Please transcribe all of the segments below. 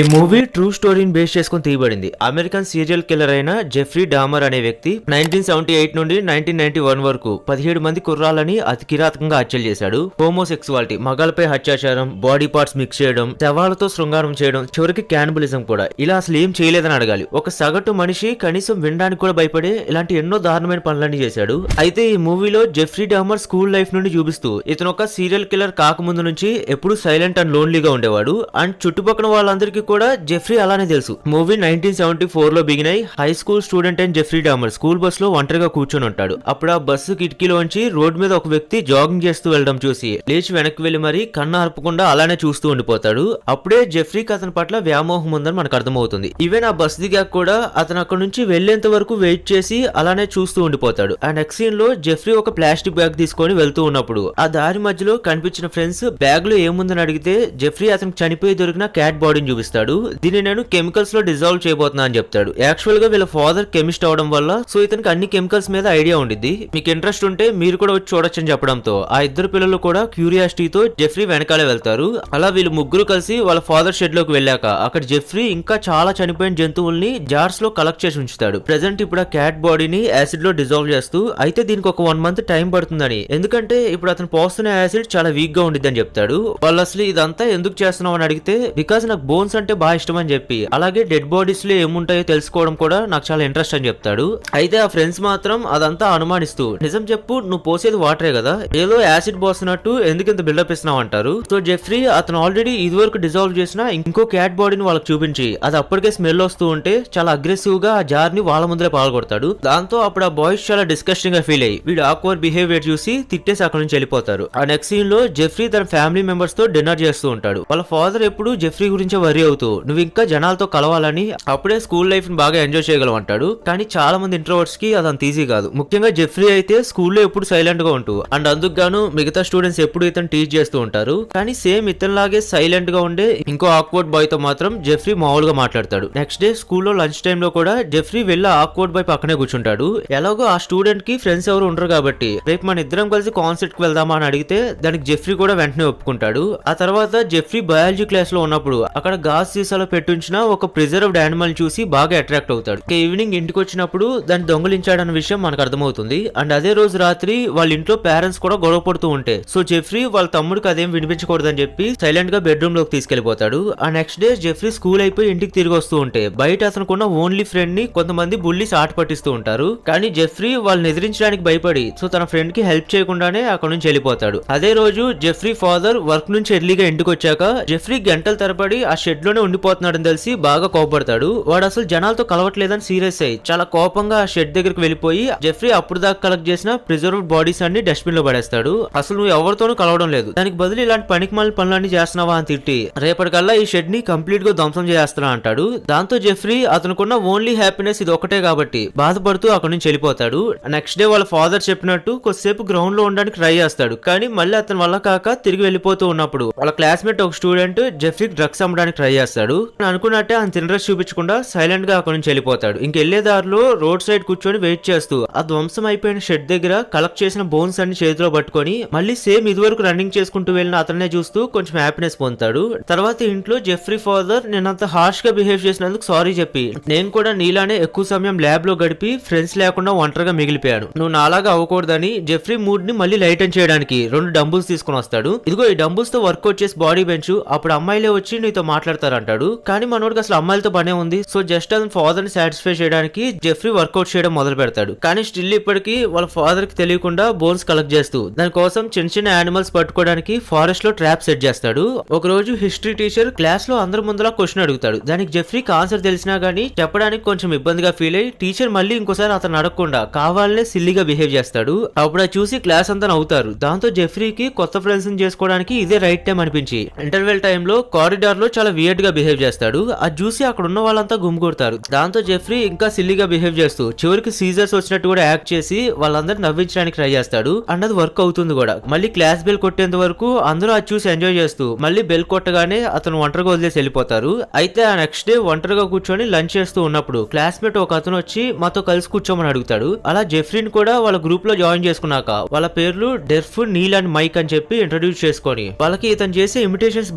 ఈ movie true స్టోరీని base చేసుకుని తీయబడింది. అమెరికన్ సీరియల్ కిల్లర్ అయిన జెఫ్రీ డామర్ అనే వ్యక్తి 1978 నుండి 1991 వరకు 17 మంది కుర్రాలని అతి కిరాతకంగా హత్యలు చేశాడు. హోమోసెక్సువాలిటీ, మగాలపై అత్యాచారం, బాడీ పార్ట్స్ మిక్స్ చేయడం, శవాలతో శృంగారం చేయడం, చివరికి క్యానిబలిజం కూడా. ఇలా అసలు ఏం చేయలేదని అడగాలి. ఒక సగటు మనిషి కనీసం వినడానికి కూడా భయపడే ఇలాంటి ఎన్నో దారుణమైన పనులన్నీ చేశాడు. అయితే ఈ మూవీలో జెఫ్రీ డామర్ స్కూల్ లైఫ్ నుండి చూపిస్తూ ఇతను ఒక సీరియల్ కిల్లర్ కాకముందు నుంచి ఎప్పుడు సైలెంట్ అండ్ లోన్లీగా ఉండేవాడు. అండ్ చుట్టుపక్కల వాళ్ళందరికీ కూడా జెఫ్రీ అలానే తెలుసు. మూవీ 1974 లో బిగిన్ అయి హై స్కూల్ స్టూడెంట్ అయిన జెఫ్రీ డామర్ స్కూల్ బస్ లో ఒంటరిగా కూర్చొని ఉంటాడు. అప్పుడు ఆ బస్సు కిటికీలోంచి రోడ్ మీద ఒక వ్యక్తి జాగింగ్ చేస్తూ వెళ్ళడం చూసి లేచి వెనక్కి వెళ్లి మరి కన్ను ఆర్పకుండా అలానే చూస్తూ ఉండిపోతాడు. అప్పుడే జెఫ్రీకి అతని పట్ల వ్యామోహం ఉందని మనకు అర్థమవుతుంది. ఈవెన్ ఆ బస్ దిగాక కూడా అతను అక్కడ నుంచి వెళ్లేంత వరకు వెయిట్ చేసి అలానే చూస్తూ ఉండిపోతాడు. ఆ నెక్స్ట్ సీన్ లో జెఫ్రీ ఒక ప్లాస్టిక్ బ్యాగ్ తీసుకొని వెళ్తూ ఉన్నప్పుడు ఆ దారి మధ్యలో కనిపించిన ఫ్రెండ్స్ బ్యాగ్ లో ఏముందని అడిగితే జెఫ్రీ అతనికి చనిపోయి దొరికిన క్యాట్ బాడీని చూపిస్తాడు. దీన్ని నేను కెమికల్స్ లో డిజాల్వ్ చేయబోతున్నా అని చెప్తాడు. యాక్చువల్ గా వీళ్ళ ఫాదర్ కెమిస్ట్ అవడం వల్ల సో ఇతనికి అన్ని కెమికల్స్ మీద ఐడియా ఉండిద్ది. మీకు ఇంట్రెస్ట్ ఉంటే మీరు కూడా వచ్చి చూడొచ్చు అని చెప్పడంతో ఆ ఇద్దరు పిల్లలు కూడా క్యూరియాసిటీతో జెఫ్రీ వెనకాలే వెళ్తారు. అలా వీళ్ళు ముగ్గురు కలిసి వాళ్ళ ఫాదర్ షెడ్ లోకి వెళ్ళాక అక్కడ జెఫ్రీ ఇంకా చాలా చనిపోయిన జంతువుల్ని జార్స్ లో కలెక్ట్ చేసి ఉంచుతాడు. ప్రెజెంట్ ఇప్పుడు ఆ క్యాట్ బాడీని యాసిడ్ లో డిజాల్వ్ చేస్తూ, అయితే దీనికి ఒక 1 మంత్ టైం పడుతుందని, ఎందుకంటే ఇప్పుడు అతను పోస్తున్న యాసిడ్ చాలా వీక్ గా ఉండిద్దని చెప్తాడు. వాళ్ళు అసలు ఇదంతా ఎందుకు చేస్తున్నావు అని అడిగితే బికాస్ నాకు బోన్స్ అంటే బాగా ఇష్టం అని చెప్పి, అలాగే డెడ్ బాడీస్ లో ఏముంటాయో తెలుసుకోవడం కూడా నాకు చాలా ఇంట్రెస్ట్ అని చెప్తాడు. అయితే ఆ ఫ్రెండ్స్ మాత్రం అదంతా అనుమానిస్తూ, నిజం చెప్పు నువ్వు పోసేది వాటరే కదా, ఏదో యాసిడ్ పోస్తున్నట్టు ఎందుకు ఇంత బిల్డప్ ఇస్తున్నావు అంటారు. సో జెఫ్రీ అతను ఆల్రెడీ ఇదివరకు డిజాల్వ్ చేసిన ఇంకో క్యాట్ బాడీని వాళ్ళకి చూపించి అది అప్పటికే స్మెల్ వస్తూ ఉంటే చాలా అగ్రెసివ్ గా ఆ జార్ ని వాళ్ళ ముందరే పాల్గొడతాడు. దాంతో అప్పుడు ఆ బాయ్స్ చాలా డిస్కస్టింగ్ గా ఫీల్ అయ్యి వీడు ఆక్వర్డ్ బిహేవియర్ చూసి తిట్టేసి అక్కడ నుంచి వెళ్ళిపోతారు. ఆ నెక్స్ట్ సీన్ లో జెఫ్రీ తన ఫ్యామిలీ మెంబర్స్ తో డిన్నర్ చేస్తూ ఉంటాడు. వాళ్ళ ఫాదర్ ఎప్పుడు జెఫ్రీ గురించి వరీ అవుతూ నువ్వు ఇంకా జనాలతో కలవాలని, అప్పుడే స్కూల్ లైఫ్ ని బాగా ఎంజాయ్ చేయగలవు అంటాడు. కానీ చాలా మంది ఇంట్రోవర్ట్స్ కి అదంత ఈజీ కాదు. ముఖ్యంగా జెఫ్రీ అయితే స్కూల్లో ఎప్పుడు సైలెంట్ గా ఉంటూ అండ్ అందుకు గాను మిగతా స్టూడెంట్స్ ఎప్పుడు ఇతను టీచ్ చేస్తూ ఉంటారు. కానీ సేమ్ ఇతనిలాగే సైలెంట్ గా ఉండే ఇంకో ఆక్వర్డ్ బాయ్ తో మాత్రం జెఫ్రీ మామూలుగా మాట్లాడతాడు. నెక్స్ట్ డే స్కూల్లో లంచ్ టైమ్ లో కూడా జెఫ్రీ వెళ్ళి ఆక్వర్డ్ బాయ్ పక్కనే కూర్చుంటాడు. ఎలాగో ఆ స్టూడెంట్ కి ఫ్రెండ్స్ ఎవరు ఉండరు కాబట్టి రేపు మన ఇద్దరం కలిసి కాన్సర్ట్ కి వెళ్దామా అని అడిగితే దానికి జెఫ్రీ కూడా వెంటనే ఒప్పుకుంటాడు. ఆ తర్వాత జెఫ్రీ బయాలజీ క్లాస్ లో ఉన్నప్పుడు అక్కడ గాజు సీసాలో పెట్టుంచిన ఒక ప్రిజర్వ్డ్ యానిమల్ చూసి బాగా అట్రాక్ట్ అవుతాడు. ఈవినింగ్ ఇంటికి వచ్చినప్పుడు దాన్ని దొంగలించాడన్న విషయం మనకు అర్థమవుతుంది. అండ్ అదే రోజు రాత్రి వాళ్ళ ఇంట్లో పేరెంట్స్ కూడా గొడవ పడుతూ ఉంటే సో జెఫ్రీ వాళ్ళ తమ్ముడికి అదేం వినిపించకూడదని చెప్పి సైలెంట్ గా బెడ్రూమ్ లోకి తీసుకెళ్లిపోతాడు. ఆ నెక్స్ట్ డే జెఫ్రీ స్కూల్ అయిపోయి ఇంటికి తిరిగి వస్తూ ఉంటే బయట అతనుకున్న ఓన్లీ ఫ్రెండ్ ని కొంతమంది బుల్లీస్ ఆట పట్టిస్తూ ఉంటారు. కానీ జెఫ్రీ వాళ్ళని ఎదిరించడానికి భయపడి సో తన ఫ్రెండ్ కి హెల్ప్ చేయకుండానే అక్కడ నుంచి వెళ్ళిపోతాడు. అదే రోజు జెఫ్రీ ఫాదర్ వర్క్ నుంచి ఎర్లీగా ఇంటికి వచ్చాక జెఫ్రీ గంటల తరబడి ఆ షెడ్ లోనే ఉండిపోతున్నాడని తెలిసి బాగా కోపడతాడు. వాడు అసలు జనాలతో కలవట్లేదని సీరియస్ అయ్యి చాలా కోపంగా ఆ షెడ్ దగ్గరికి వెళ్ళిపోయి జెఫ్రీ అప్పుడు దాకా కలెక్ట్ చేసిన ప్రిజర్వ్డ్ బాడీస్ అన్ని డస్ట్బిన్ లో పడేస్తాడు. అసలు నువ్వు ఎవరితోనూ కలవడం లేదు, దానికి బదులు ఇలాంటి పనికిమాలిన పనులన్నీ చేస్తున్నావా అని తిట్టి రేపటికల్లా ఈ షెడ్ ని కంప్లీట్ గా ధ్వంసం చేస్తున్నా అంటాడు. దాంతో జెఫ్రీ అతనుకున్న ఓన్లీ హ్యాపీనెస్ ఇది ఒకటే కాబట్టి బాధపడుతూ అక్కడి నుంచి వెళ్ళిపోతాడు. నెక్స్ట్ డే వాళ్ళ ఫాదర్ చెప్పినట్టు కొద్దిసేపు గ్రౌండ్ లో ఉండడానికి ట్రై చేస్తాడు. కానీ మళ్ళీ అతని వల్ల కాక తిరిగి వెళ్ళిపోతూ ఉన్నప్పుడు వాళ్ళ క్లాస్మేట్ ఒక స్టూడెంట్ జెఫ్రీకి డ్రగ్స్ అమ్మడానికి ట్రై చేస్తాడు. అనుకున్నట్టే అంత ఇంట్రెస్ట్ చూపించకుండా సైలెంట్ గా అక్కడి నుంచి వెళ్ళిపోతాడు. ఇంకెళ్లే దారిలో రోడ్ సైడ్ కూర్చొని వెయిట్ చేస్తూ ఆ ధ్వంసం అయిపోయిన షెడ్ దగ్గర కలెక్ట్ చేసిన బోన్స్ అన్ని చేతిలో పట్టుకొని మళ్ళీ సేమ్ ఇదివరకు రన్నింగ్ చేసుకుంటూ వెళ్ళిన అతన్నే చూస్తూ కొంచెం హ్యాపీనెస్ పొందుతాడు. తర్వాత ఇంట్లో జెఫ్రీ ఫాదర్ నేనంత హార్ష్ గా బిహేవ్ చేసినందుకు సారీ చెప్పి నేను కూడా నీలానే ఎక్కువ సమయం ల్యాబ్ లో గడిపి ఫ్రెండ్స్ లేకుండా ఒంటరిగా మిగిలిపోయాను, నువ్వు నాలాగా అవ్వకూడదని జెఫ్రీ మూడ్ ని మళ్ళీ లైటన్ చేయడానికి 2 డంబుల్స్ తీసుకుని వస్తాడు. ఇదిగో ఈ డంబుల్స్ తో వర్కౌట్ చేసి బాడీ బెంచ్, అప్పుడు అమ్మాయిలే వచ్చి నీతో మాట్లాడతారంటాడు. కానీ మనోడికి అసలు అమ్మాయిలతో పనే ఉంది. సో జస్ట్ అతని ఫాదర్ ని సాటిస్ఫై చేయడానికి జెఫ్రీ వర్కౌట్ చేయడం మొదలు పెడతాడు. కానీ స్టిల్ ఇప్పటికీ వాళ్ళ ఫాదర్ కి తెలియకుండా బోన్స్ కలెక్ట్ చేస్తూ దానికోసం చిన్న చిన్న యానిమల్స్ పట్టుకోవడానికి ఫారెస్ట్ లో ట్రాప్ సెట్ చేస్తాడు. ఒక రోజు హిస్టరీ టీచర్ క్లాస్ లో అందరి ముందులా క్వశ్చన్ అడుగుతాడు. దానికి జెఫ్రీకి ఆన్సర్ తెలిసినా గానీ చెప్పడానికి కొంచెం ఇబ్బందిగా ఫీల్ అయ్యి టీచర్ మళ్ళీ ఇంకోసారి అతను అడగకుండా కావాలనే సిల్లీగా బిహేవ్ చేస్తాడు. అప్పుడు అది చూసి క్లాస్ అంతా నవ్వుతారు. దాంతో జెఫ్రీకి కొత్త ఫ్రెండ్స్ ని చేసుకోవడానికి ఇదే రైట్ టైం అనిపించి ఇంటర్వెల్ టైంలో కారిడార్ లో చాలా వియర్డ్ గా బిహేవ్ చేస్తాడు. అది చూసి అక్కడ ఉన్న వాళ్ళంతా గుమ్మికొడతారు. దాంతో జెఫ్రీ ఇంకా సిల్లీగా బిహేవ్ చేస్తూ చివరికి సీజర్స్ వచ్చినట్టు కూడా యాక్ట్ చేసి వాళ్ళందరూ నవ్వించడానికి ట్రై చేస్తాడు. అండ్ అది వర్క్ అవుతుంది కూడా. మళ్ళీ క్లాస్ బెల్ కొట్టేంత వరకు అందరూ అది చూసి ఎంజాయ్ చేస్తూ మళ్ళీ బెల్ కొట్టగానే అతను ఒంటరిగా వదిలేసి వెళ్ళిపోతారు. అయితే ఆ నెక్స్ట్ డే ఒంటరిగా కూర్చొని లంచ్ చేస్తూ ఉన్నప్పుడు క్లాస్మేట్ ఒక అతను వచ్చి మాతో కలిసి కూర్చోమని అడుగుతాడు. అలా జెఫ్రీని కూడా వాళ్ళ గ్రూప్ లో జాయిన్ చేసుకున్నాక వాళ్ళ పేర్లు డెర్ఫ్, నీల్ అండ్ మైక్ అని చెప్పి ఇంట్రడ్యూస్ చేసుకొని వాళ్ళకి ఇతను చేసే ఇమిటేషన్స్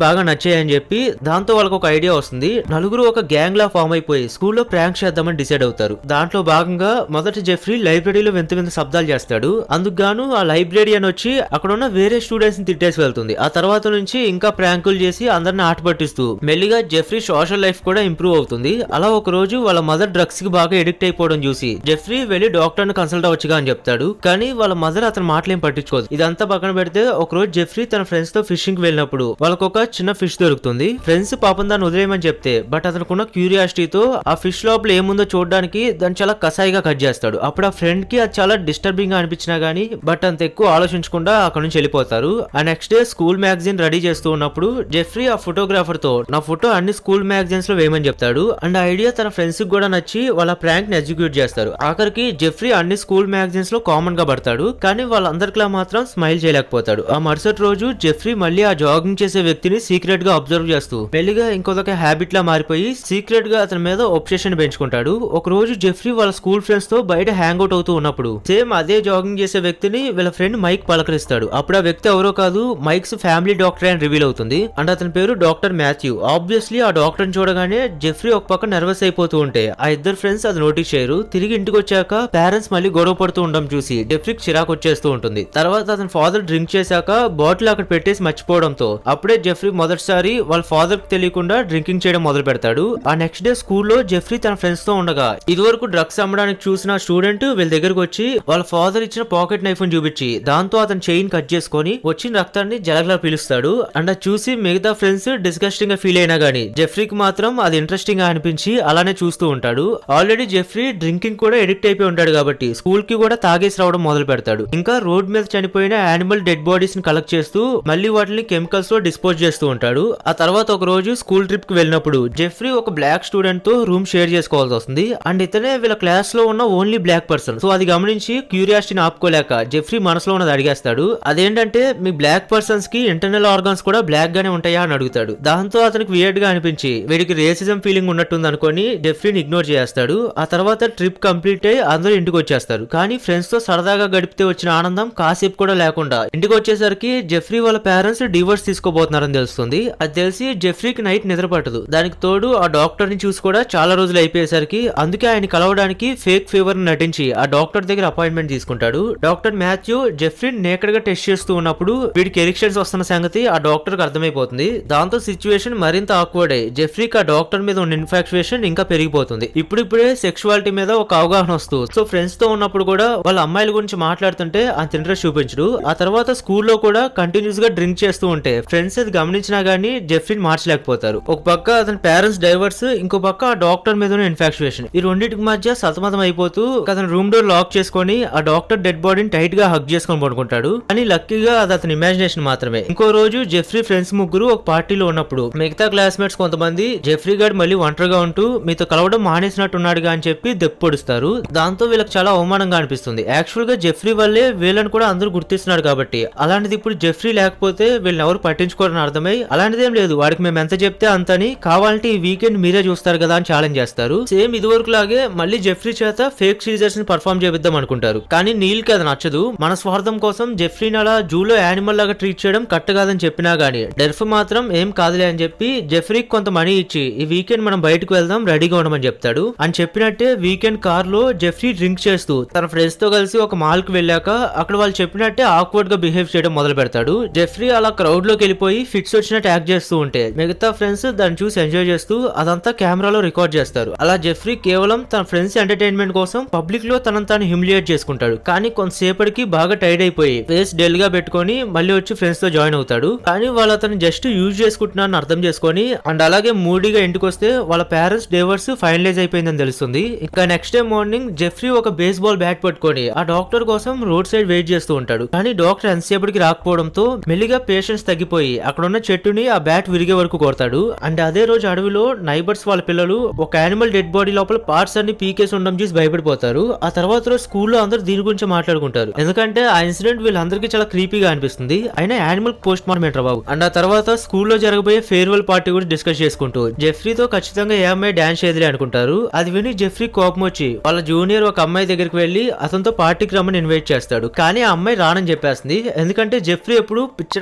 బాగా నచ్చాయని చెప్పి దాంతో వాళ్ళకి ఒక ఐడియా వస్తుంది. నలుగురు ఒక గ్యాంగ్ లా ఫామ్ అయిపోయి స్కూల్లో ప్రాంక్ చేద్దామని డిసైడ్ అవుతారు. దాంట్లో భాగంగా మొదట జెఫ్రీ లైబ్రరీలో వింత వింత శబ్దాలు చేస్తాడు. అందుకు గాను ఆ లైబ్రరీయన్ వచ్చి అక్కడ ఉన్న వేరే స్టూడెంట్స్ ని తిట్టేసి వెళ్తుంది. ఆ తర్వాత నుంచి ఇంకా ప్రాంకులు చేసి అందరిని ఆట పట్టిస్తూ మెల్లిగా జెఫ్రీ సోషల్ లైఫ్ కూడా ఇంప్రూవ్ అవుతుంది. అలా ఒక రోజు వాళ్ళ మదర్ డ్రగ్స్ కి బాగా ఎడిక్ట్ అయిపోవడం చూసి జెఫ్రీ వెళ్లి డాక్టర్ ని కన్సల్ట్ అవ్వచ్చుగా అని చెప్తాడు. కానీ వాళ్ళ మదర్ అతని మాటలేం పట్టించుకోదు. ఇదంతా పక్కన పెడితే ఒక రోజు జెఫ్రీ తన ఫ్రెండ్స్ తో ఫిషింగ్ వెళ్ళినప్పుడు వాళ్ళకు ఒక చిన్న ఫిష్ దొరుకుతుంది. ఫ్రెండ్స్ పాపం దాన్ని వదిలేయమని చెప్తే బట్ అతనుకున్న క్యూరియాసిటీతో ఆ ఫిష్ లోపల ఏముందో చూడడానికి దాన్ని చాలా కసాయిగా కట్ చేస్తాడు. అప్పుడు ఆ ఫ్రెండ్ కి అది చాలా డిస్టర్బింగ్ గా అనిపించినా గానీ బట్ అంత ఎక్కువ ఆలోచించకుండా అక్కడ నుంచి వెళ్ళిపోతారు. ఆ next day school magazine ready చేస్తూ ఉన్నప్పుడు జెఫ్రీ ఆ ఫోటోగ్రాఫర్ తో నా ఫోటో అన్ని స్కూల్ మ్యాగజైన్స్ లో వేయమని చెప్తాడు. అండ్ ఆ ఐడియా తన ఫ్రెండ్స్ కి కూడా నచ్చి వాళ్ళ ప్రాంక్ ని ఎగ్జిక్యూట్ చేస్తారు. ఆఖరికి జెఫ్రీ అన్ని స్కూల్ మ్యాగజైన్స్ లో కామన్ గా పడతాడు. కానీ వాళ్ళందరికిలా మాత్రం స్మైల్ చేయలేకపోతాడు. ఆ మరుసటి రోజు జెఫ్రీ మళ్ళీ ఆ జాగింగ్ చేసే వ్యక్తిని సీక్రెట్ గా అబ్జర్వ్ చేస్తూ మెల్లిగా ఇంకొక హ్యాబిట్ లా మారిపోయి సీక్రెట్ గా అతని మీద ఒబ్సెషన్ పెంచుకుంటాడు. ఒక రోజు జెఫ్రీ వాళ్ళ స్కూల్ ఫ్రెండ్స్ తో బయట హ్యాంగ్ అవుట్ అవుతూ ఉన్నప్పుడు సేమ్ అదే జాగింగ్ చేసే వ్యక్తిని వీళ్ళ ఫ్రెండ్ మైక్ పలకరిస్తాడు. అప్పుడు ఆ వ్యక్తి ఎవరో కాదు, మైక్స్ ఫ్యామిలీ డాక్టర్ అని రివీల్ అవుతుంది. అండ్ అతని పేరు డాక్టర్ మాథ్యూ. ఆబ్వియస్లీ ఆ డాక్టర్ ని చూడగానే జెఫ్రీ ఒక పక్క నర్వస్ అయిపోతూ ఉంటే ఆ ఇద్దరు ఫ్రెండ్స్ అది నోటీస్ చేయరు. తిరిగి ఇంటికి వచ్చాక పేరెంట్స్ మళ్ళీ గొడవ పడుతూ ఉండడం చూసి జెఫ్రీకి చిరాకు వచ్చేస్తూ ఉంటుంది. తర్వాత అతని ఫాదర్ డ్రింక్ చేశాక బాటిల్ అక్కడ పెట్టేసి మర్చిపోవడంతో అప్పుడే జెఫ్రీ మొదటిసారి వాళ్ళ ఫాదర్ కి తెలియకుండా డ్రింకింగ్ చేయడం మొదలు పెడతాడు. ఆ నెక్స్ట్ డే స్కూల్లో జెఫ్రీ తన ఫ్రెండ్స్ తో ఉండగా ఇదివరకు డ్రగ్స్ అమ్మడానికి చూసిన స్టూడెంట్ వీళ్ళ దగ్గరకు వచ్చి వాళ్ళ ఫాదర్ ఇచ్చిన పాకెట్ నైఫ్ ని చూపించి దాంతో అతని చైన్ కట్ చేసుకొని వచ్చిన రక్తాన్ని జలగలా పీలుస్తాడు. అండ్ అది చూసి మిగతా ఫ్రెండ్స్ డిస్గస్టింగ్ గా ఫీల్ అయినా గానీ జెఫ్రీకి మాత్రం అది ఇంట్రెస్టింగ్ గా అనిపించి అలానే చూస్తూ ఉంటాడు. ఆల్రెడీ జెఫ్రీ డ్రింకింగ్ కూడా ఎడిక్ట్ అయిపోయి ఉంటాడు కాబట్టి స్కూల్ కి కూడా తాగేసి రావడం మొదలు పెడతాడు. ఇంకా రోడ్ మీద చనిపోయిన యానిమల్ డెడ్ బాడీస్ ని కలెక్ట్ చేస్తూ మళ్ళీ వాటిని కెమికల్స్ లో డిస్పోజ్ చేస్తూ ఉంటాడు. ఆ తర్వాత ఒక రోజు స్కూల్ ట్రిప్ కి వెళ్ళినప్పుడు జెఫ్రీ ఒక బ్లాక్ స్టూడెంట్ తో రూమ్ షేర్ చేసుకోవాల్సి వస్తుంది. అండ్ ఇతనే వీళ్ళ క్లాస్ లో ఉన్న ఓన్లీ బ్లాక్ పర్సన్. సో అది గమనించి క్యూరియాసిటీని ఆపుకోలేక జెఫ్రీ మనసులో ఉన్నది అడిగేస్తాడు. అదేంటంటే మీ బ్లాక్ పర్సన్స్ కి ఇంటర్నల్ ఆర్గాన్స్ కూడా బ్లాక్ గానే ఉంటాయా అని అడుగుతాడు. దాంతో అతనికి వియర్డ్ గా అనిపించి వీడికి రేసిజం ఫీలింగ్ ఉన్నట్టుంది అనుకొని జెఫ్రీని ఇగ్నోర్ చేస్తాడు. ఆ తర్వాత ట్రిప్ కంప్లీట్ అయ్యి అందరూ ఇంటికి వచ్చేస్తారు. కానీ ఫ్రెండ్స్ తో సరదాగా గడిపితే వచ్చిన ఆనందం కాసేపు కూడా లేకుండా ఇంటికి వచ్చేసరికి జెఫ్రీ వాళ్ళ పేరెంట్స్ డివోర్స్ తీసుకోబోతున్నారని తెలుస్తుంది. అది తెలిసి జెఫ్రీకి నైట్ నిద్ర పట్టదు. దానికి తోడు ఆ డాక్టర్ ని చూసి కూడా చాలా రోజులు అయిపోయేసరికి అందుకే ఆయన కలవడానికి ఫేక్ ఫీవర్ నటించి ఆ డాక్టర్ దగ్గర అపాయింట్మెంట్ తీసుకుంటాడు. డాక్టర్ మాథ్యూ జెఫ్రీ నేకెడ్ గా టెస్ట్ చేస్తూ ఉన్నప్పుడు వీడికి ఎరిక్షన్స్ వస్తున్న సంగతి ఆ డాక్టర్ కి అర్థమైపోతుంది. దాంతో సిచ్యువేషన్ మరింత ఆక్వర్డ్ అయ్యి జెఫ్రీకి ఆ డాక్టర్ మీద ఉన్న ఇన్ఫాక్చుయేషన్ ఇంకా పెరిగిపోతుంది. ఇప్పుడిప్పుడే సెక్షువాలిటీ మీద ఒక అవగాహన వస్తూ సో ఫ్రెండ్స్ తో ఉన్నప్పుడు కూడా వాళ్ళ అమ్మాయిల గురించి మాట్లాడుతుంటే అంత ఇంట్రెస్ట్ చూపించడు. ఆ తర్వాత స్కూల్లో కూడా కంటిన్యూస్ గా డ్రింక్ చేస్తూ ఉంటే ఫ్రెండ్స్ అది గమనించినా గానీ జెఫ్రీని మార్చలేకపోతారు. ఒక పక్క అతని పేరెంట్స్ డైవర్స్, ఇంకో పక్క ఆ డాక్టర్ మీద ఉన్న ఇన్ఫాక్చుయేషన్. ఈ రెండింటికి మధ్య సతమతం అయిపోతూ అతని రూమ్ డోర్ లాక్ చేసుకొని ఆ డాక్టర్ డెడ్ బాడీని టైట్ గా హగ్ చేసుకొని పడుకుంటాడు. కానీ లక్కీగా అది అతని ఇమాజినేషన్ మాత్రమే. ఇంకో రోజు జెఫ్రీ ఫ్రెండ్స్ ముగ్గురు ఒక పార్టీలో ఉన్నప్పుడు మిగతా క్లాస్మేట్స్ కొంతమంది జెఫ్రీ గారు మళ్ళీ ఒంటరిగా ఉంటూ మీతో కలవడం మానేసినట్టున్నాడుగా అని చెప్పి దెప్పొడుస్తారు. దాంతో వీళ్ళకి చాలా అవమానంగా అనిపిస్తుంది. యాక్చువల్ గా జెఫ్రీ వల్లే వీళ్ళని కూడా అందరూ గుర్తిస్తున్నారు కాబట్టి అలాంటిది ఇప్పుడు జెఫ్రీ లేకపోతే వీళ్ళని ఎవరు పట్టించుకోరని అర్థమై అలాంటిదేం లేదు వాడికి మేము ఎంత చెప్తే అంతని కావాలంటే ఈ వీకెండ్ మీరే చూస్తారు కదా అని ఛాలెంజ్ చేస్తారు. సేమ్ ఇదివరకు లాగే మళ్ళీ జెఫ్రీ చేత ఫేక్ సీజర్స్ ని పర్ఫామ్ చేద్దాం అనుకుంటారు. కానీ నీల్ కి అది నచ్చదు. మన స్వార్థం కోసం జెఫ్రీని అలా జూలో యానిమల్ లాగా ట్రీట్ చేయడం కరెక్ట్ కాదని చెప్పినా గానీ డెర్ఫ్ మాత్రం ఏం కాదులే అని చెప్పి జెఫ్రీకి కొంత మనీ ఇచ్చి ఈ వీకెండ్ మనం బయటకు వెళ్దాం రెడీగా ఉండమని చెప్తాడు. అని చెప్పినట్టే వీకెండ్ కార్ లో జెఫ్రీ డ్రింక్ చేస్తూ తన ఫ్రెండ్స్ తో కలిసి ఒక మాల్ కి వెళ్ళాక అక్కడ వాళ్ళు చెప్పినట్టే ఆక్వర్డ్ గా బిహేవ్ చేయడం మొదలు పెడతాడు. జెఫ్రీ అలా క్రౌడ్ లోకి వెళ్ళిపోయి ఫిట్స్ వచ్చినట్టు యాక్ట్ చేస్తూ ఉంటే మిగతా ఫ్రెండ్స్ దాన్ని చూసి ఎంజాయ్ చేస్తూ అదంతా కెమెరాలో రికార్డ్ చేస్తారు. అలా జెఫ్రీ కేవలం తన ఫ్రెండ్స్ ఎంటర్టైన్మెంట్ కోసం పబ్లిక్ లో తనను తాను హ్యూమిలియేట్ చేసుకుంటాడు. కానీ కొంతసేపటికి బాగా టైర్డ్ అయిపోయి ఫేస్ డెల్ గా పెట్టుకొని మళ్ళీ వచ్చి ఫ్రెండ్స్ తో జాయిన్ అవుతాడు. కానీ వాళ్ళు అతను జస్ట్ యూజ్ చేసుకుంటున్నారని అర్థం చేసుకొని అండ్ అలాగే మూడీగా ఇంటికి వస్తే వాళ్ళ పేరెంట్స్ డివోర్స్ ఫైనలైజ్ అయిపోయిందని తెలుస్తుంది. ఇంకా నెక్స్ట్ డే మార్నింగ్ జెఫ్రీ ఒక బేస్ బాల్ బ్యాట్ పట్టుకొని ఆ డాక్టర్ కోసం రోడ్ సైడ్ వెయిట్ చేస్తూ ఉంటాడు. కానీ డాక్టర్ ఎంతసేపటికి రాకపోవడంతో మెల్లిగా పేషెన్స్ తగ్గిపోయి అక్కడ ఉన్న చెట్టుని ఆ బ్యాట్ విరిగే వరకు కొడతాడు. అండ్ అదే రోజు అడవిలో నైబర్స్ వాళ్ళ పిల్లలు ఒక యానిమల్ డెడ్ బాడీ లోపల పార్ట్స్ అన్ని పీకేసి ఉండడం చూసి భయపడిపోతారు. ఆ తర్వాత రోజు స్కూల్లో అందరూ దీని గురించి మాట్లాడుకుంటారు. ఎందుకంటే ఆ ఇన్సిడెంట్ వీళ్ళందరికీ చాలా క్రీపీగా అనిపిస్తుంది. అయినా యానిమల్ పోస్ట్ మార్టం ఏంట్రా బాబు. అండ్ ఆ తర్వాత స్కూల్లో జరగబోయే ఫేర్వెల్ పార్టీ గురించి డిస్కస్ చేసుకుంటూ జెఫ్రీతో ఖచ్చితంగా ఏ అమ్మాయి డాన్స్ చేయదులే అనుకుంటారు. అది విని జెఫ్రీ కోపం వచ్చి వాళ్ళ జూనియర్ ఒక అమ్మాయి దగ్గరికి వెళ్లి అతనితో పార్టీకి రమ్మని ఇన్వైట్ చేస్తాడు. కానీ ఆ అమ్మాయి రానని చెప్పేస్తుంది. ఎందుకంటే జెఫ్రీ ఎప్పుడు పిచ్చ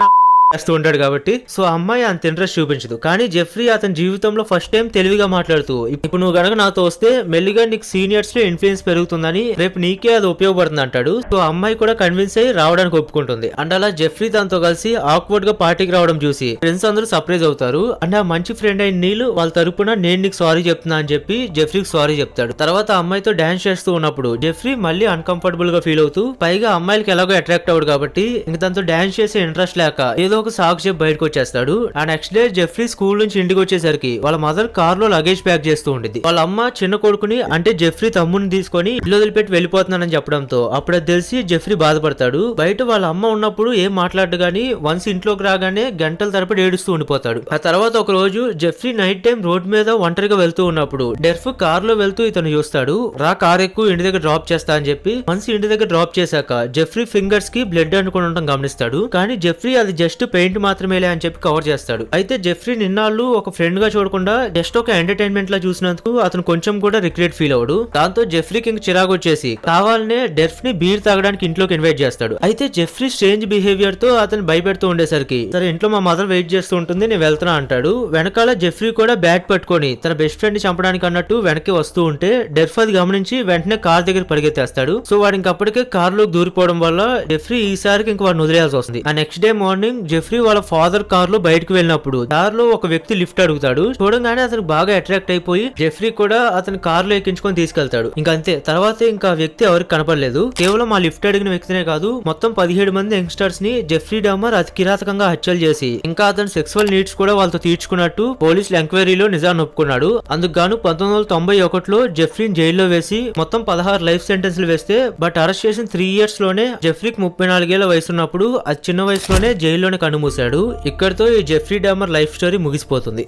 చేస్తూ ఉంటాడు కాబట్టి సో అమ్మాయి అంత ఇంట్రెస్ట్ చూపించదు. కానీ జెఫ్రీ అతని జీవితంలో ఫస్ట్ టైం తెలివిగా మాట్లాడుతూ ఇప్పుడు నువ్వు గనక నాతో వస్తే మెల్లిగా నీకు సీనియర్స్ లో ఇన్ఫ్లుయెన్స్ పెరుగుతుందని, రేపు నీకే అది ఉపయోగపడుతుంది అంటాడు. సో అమ్మాయి కూడా కన్విన్స్ అయ్యి రావడానికి ఒప్పుకుంటుంది. అండ్ అలా జెఫ్రీ తనతో కలిసి ఆక్వర్డ్ గా పార్టీకి రావడం చూసి ఫ్రెండ్స్ అందరూ సర్ప్రైజ్ అవుతారు. అండ్ ఆ మంచి ఫ్రెండ్ అయిన నీళ్ళు వాళ్ళ తరపున నేను నీకు సారీ చెప్తున్నా అని చెప్పి జెఫ్రీకి సారీ చెప్తాడు. తర్వాత అమ్మాయితో డాన్స్ చేస్తూ ఉన్నప్పుడు జెఫ్రీ మళ్ళీ అన్కంఫర్టబుల్ గా ఫీల్ అవుతూ, పైగా అమ్మాయిలకి ఎలాగో అట్రాక్ట్ అవ్వడు కాబట్టి ఇంక తనతో డాన్స్ చేసే ఇంట్రెస్ట్ లేక ఏదో ఒక సాకు చెప్పి బయటకు వచ్చేస్తాడు. ఆ నెక్స్ట్ డే జెఫ్రీ స్కూల్ నుంచి ఇంటికి వచ్చేసరికి వాళ్ళ మదర్ కార్ లో లగేజ్ ప్యాక్ చేస్తూ ఉంటుంది. వాళ్ళ అమ్మ చిన్న కొడుకుని అంటే జెఫ్రీ తమ్ముని తీసుకొని ఇల్లు వదిలిపెట్టి వెళ్ళిపోతున్నానని చెప్పడంతో అప్పుడు అది తెలిసి జెఫ్రీ బాధపడతాడు. బయట వాళ్ళ అమ్మ ఉన్నప్పుడు ఏం మాట్లాడు గానీ వన్స్ ఇంట్లోకి రాగానే గంటల తరబడి ఏడుస్తూ ఉండిపోతాడు. ఆ తర్వాత ఒక రోజు జెఫ్రీ నైట్ టైం రోడ్ మీద ఒంటరిగా వెళ్తూ ఉన్నప్పుడు డెర్ఫ్ కార్ లో వెళ్తూ ఇతను చూస్తాడు. రా కార్ ఎక్కువ ఇంటి దగ్గర డ్రాప్ చేస్తా అని చెప్పి వన్స్ ఇంటి దగ్గర డ్రాప్ చేశాక జెఫ్రీ ఫింగర్స్ కి బ్లడ్ అనుకుని ఉండడం గమనిస్తాడు. కానీ జెఫ్రీ అది జస్ట్ పెయింట్ మాత్రమేలే అని చెప్పి కవర్ చేస్తాడు. అయితే జెఫ్రీ నిన్నాళ్ళు ఒక ఫ్రెండ్ గా చూడకుండా జస్ట్ ఒక ఎంటర్టైన్మెంట్ లా చూసినందుకు అతను కొంచెం కూడా రిగ్రెట్ ఫీల్ అవడు. దాంతో జెఫ్రీకి ఇంక చిరాకు వచ్చేసి కావాలనే డెర్ఫ్ ని బీర్ తాగడానికి ఇంట్లోకి ఇన్వైట్ చేస్తాడు. అయితే జెఫ్రీ స్ట్రేంజ్ బిహేవియర్ తో అతను భయపెడుతూ ఉండేసరికి సరే ఇంట్లో మా మదర్ వెయిట్ చేస్తూ ఉంటుంది నేను వెళ్తున్నా అంటాడు. వెనకాల జెఫ్రీ కూడా బ్యాట్ పట్టుకొని తన బెస్ట్ ఫ్రెండ్ ని చంపడానికి అన్నట్టు వెనక్కి వస్తూ ఉంటే డెర్ఫ్ అది గమనించి వెంటనే కార్ దగ్గర పరిగెత్తేస్తాడు. సో వాడు ఇంకప్పటికే కార్ లోకి దూరిపోవడం వల్ల జెఫ్రీ ఈసారికి ఇంక వాడిని వదిలేయాల్సి వస్తుంది. ఆ నెక్స్ట్ డే మార్నింగ్ జెఫ్రీ వాళ్ళ ఫాదర్ కార్ లో బయటకు వెళ్ళినప్పుడు దారిలో ఒక వ్యక్తి లిఫ్ట్ అడుగుతాడు. చూడంగానే అతను బాగా అట్రాక్ట్ అయిపోయి జెఫ్రీ కూడా అతని కార్ లో ఎక్కించుకొని తీసుకెళ్తాడు. ఇంకా అంతే, తర్వాత ఇంకా వ్యక్తి ఎవరికి కనపడలేదు. కేవలం ఆ లిఫ్ట్ అడిగిన వ్యక్తినే కాదు మొత్తం 17 మంది యంగ్స్టర్స్ ని జెఫ్రీ డామర్ అతి కిరాతకంగా హత్యలు చేసి ఇంకా అతని సెక్సువల్ నీడ్స్ కూడా వాళ్ళతో తీర్చుకున్నట్టు పోలీసులు ఎంక్వైరీలో నిజాన్ని ఒప్పుకున్నాడు. అందుకు గాను 1991లో జెఫ్రీని జైల్లో వేసి మొత్తం 16 లైఫ్ సెంటెన్స్లు వేస్తే బట్ అరెస్ట్ చేసిన 3 ఇయర్స్ లోనే జెఫ్రీకి 34 ఏళ్ల వయసున్నప్పుడు అది చిన్న వయసులోనే జైల్లోనే కన్నుమూశాడు. ఇక్కడితో ఈ జెఫ్రీ డామర్ లైఫ్ స్టోరీ ముగిసిపోతుంది.